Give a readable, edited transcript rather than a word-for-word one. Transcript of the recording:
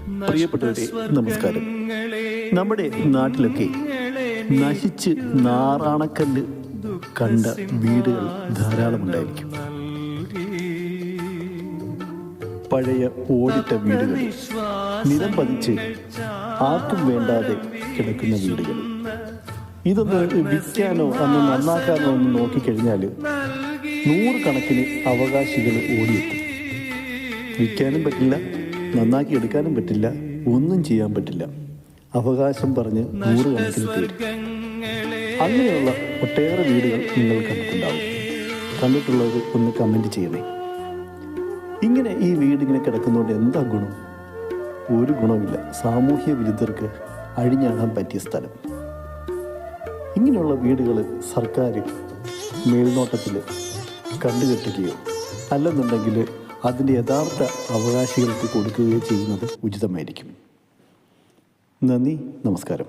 പ്രിയപ്പെട്ടവരെ നമസ്കാരം. നമ്മുടെ നാട്ടിലൊക്കെ നശിച്ച് നാറാണക്കല്ല് കണ്ട വീടുകൾ ധാരാളമുണ്ടായിരിക്കും. പഴയ ഓടിട്ട വീടുകൾ, നിലം പതിച്ച് ആർക്കും വേണ്ടാതെ കിടക്കുന്ന വീടുകൾ. ഇതൊന്ന് വിൽക്കാനോ അന്ന് നന്നാക്കാനോ ഒന്ന് നോക്കിക്കഴിഞ്ഞാൽ 100 കണക്കിന് അവകാശികൾ ഓടിയെത്തും. വിൽക്കാനും പറ്റില്ല, നന്നാക്കി എടുക്കാനും പറ്റില്ല, ഒന്നും ചെയ്യാൻ പറ്റില്ല. അവകാശം പറഞ്ഞ് 100 കണക്കിന് പേര്. അങ്ങനെയുള്ള ഒട്ടേറെ വീടുകൾ നിങ്ങൾ കണ്ടിട്ടുണ്ടാവും. കണ്ടിട്ടുള്ളത് ഒന്ന് കമൻറ്റ് ചെയ്യണേ. ഇങ്ങനെ ഈ വീടിങ്ങനെ കിടക്കുന്നതുകൊണ്ട് എന്താ ഗുണം? ഒരു ഗുണമില്ല. സാമൂഹ്യ വിരുദ്ധർക്ക് അഴിഞ്ഞാടാൻ പറ്റിയ സ്ഥലം. ഇങ്ങനെയുള്ള വീടുകൾ സർക്കാർ മേൽനോട്ടത്തിൽ കണ്ടുകെട്ടുകയോ അല്ലെന്നുണ്ടെങ്കിൽ അതിൻ്റെ യഥാർത്ഥ അവകാശികൾക്ക് കൊടുക്കുകയോ ചെയ്യുന്നത് ഉചിതമായിരിക്കും. നന്ദി, നമസ്കാരം.